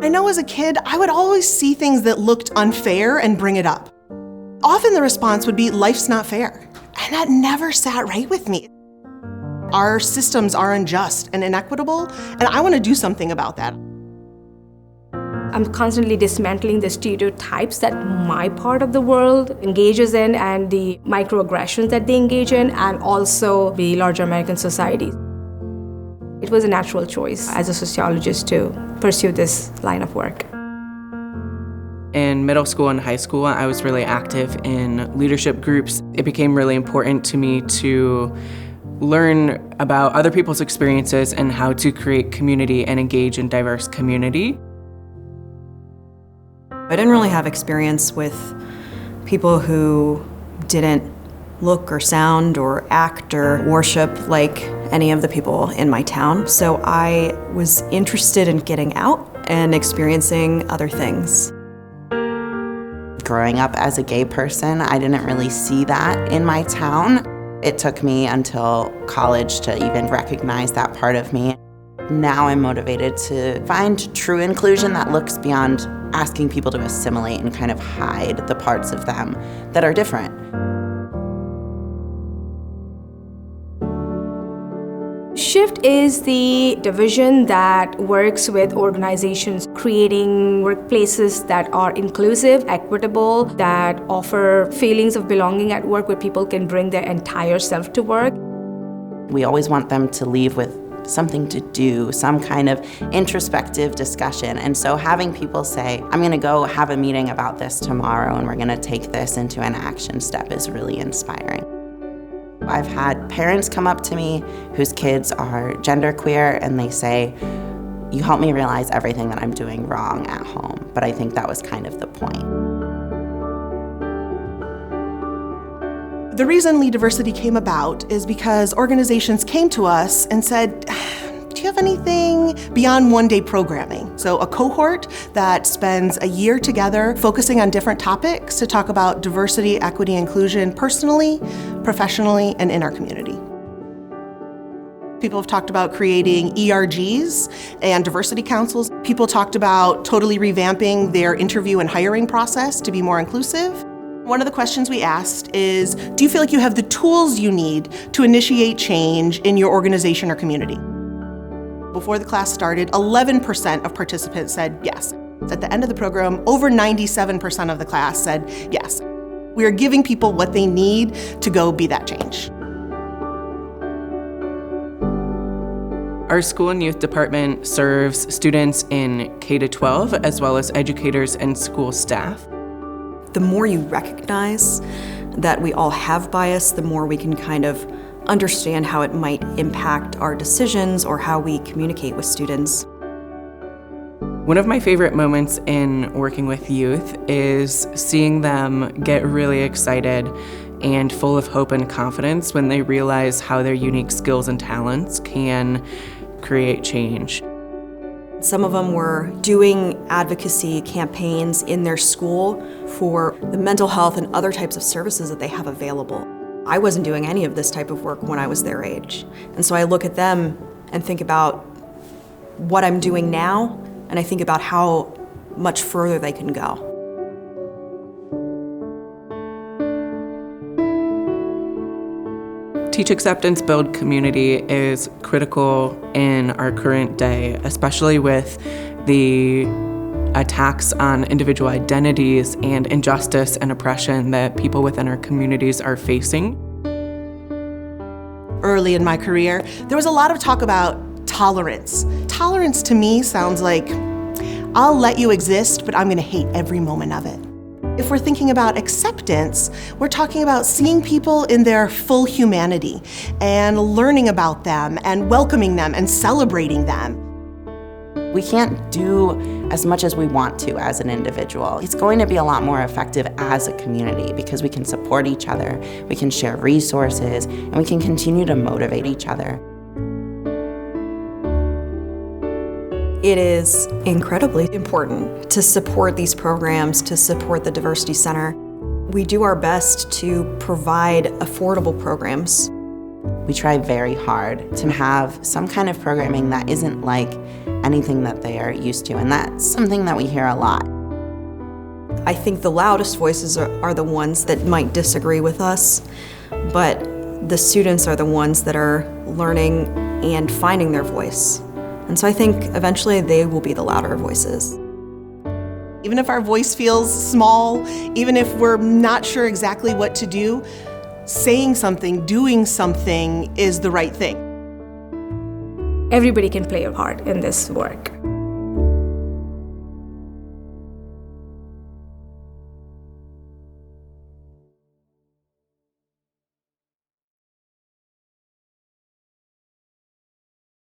I know as a kid, I would always see things that looked unfair and bring it up. Often the response would be, life's not fair. And that never sat right with me. Our systems are unjust and inequitable, and I want to do something about that. I'm constantly dismantling the stereotypes that my part of the world engages in and the microaggressions that they engage in, and also the larger American society. It was a natural choice as a sociologist to pursue this line of work. In middle school and high school, I was really active in leadership groups. It became really important to me to learn about other people's experiences and how to create community and engage in diverse community. I didn't really have experience with people who didn't look or sound or act or worship like any of the people in my town. So I was interested in getting out and experiencing other things. Growing up as a gay person, I didn't really see that in my town. It took me until college to even recognize that part of me. Now I'm motivated to find true inclusion that looks beyond asking people to assimilate and kind of hide the parts of them that are different. SHIFT is the division that works with organizations creating workplaces that are inclusive, equitable, that offer feelings of belonging at work where people can bring their entire self to work. We always want them to leave with something to do, some kind of introspective discussion. And so having people say, I'm gonna go have a meeting about this tomorrow and we're gonna take this into an action step is really inspiring. I've had parents come up to me whose kids are genderqueer and they say, you helped me realize everything that I'm doing wrong at home. But I think that was kind of the point. The reason Lead Diversity came about is because organizations came to us and said, do you have anything beyond one-day programming? So a cohort that spends a year together focusing on different topics to talk about diversity, equity, inclusion personally, professionally, and in our community. People have talked about creating ERGs and diversity councils. People talked about totally revamping their interview and hiring process to be more inclusive. One of the questions we asked is, do you feel like you have the tools you need to initiate change in your organization or community? Before the class started, 11% of participants said yes. At the end of the program, over 97% of the class said yes. We are giving people what they need to go be that change. Our school and youth department serves students in K-12 as well as educators and school staff. The more you recognize that we all have bias, the more we can kind of understand how it might impact our decisions or how we communicate with students. One of my favorite moments in working with youth is seeing them get really excited and full of hope and confidence when they realize how their unique skills and talents can create change. Some of them were doing advocacy campaigns in their school for the mental health and other types of services that they have available. I wasn't doing any of this type of work when I was their age. And so I look at them and think about what I'm doing now, and I think about how much further they can go. Teach Acceptance, Build Community is critical in our current day, especially with the attacks on individual identities and injustice and oppression that people within our communities are facing. Early in my career, there was a lot of talk about tolerance. Tolerance to me sounds like, I'll let you exist, but I'm gonna hate every moment of it. If we're thinking about acceptance, we're talking about seeing people in their full humanity and learning about them and welcoming them and celebrating them. We can't do as much as we want to as an individual. It's going to be a lot more effective as a community because we can support each other, we can share resources, and we can continue to motivate each other. It is incredibly important to support these programs, to support the Diversity Center. We do our best to provide affordable programs. We try very hard to have some kind of programming that isn't like anything that they are used to. And that's something that we hear a lot. I think the loudest voices are the ones that might disagree with us, but the students are the ones that are learning and finding their voice. And so I think eventually they will be the louder voices. Even if our voice feels small, even if we're not sure exactly what to do, saying something, doing something is the right thing. Everybody can play a part in this work.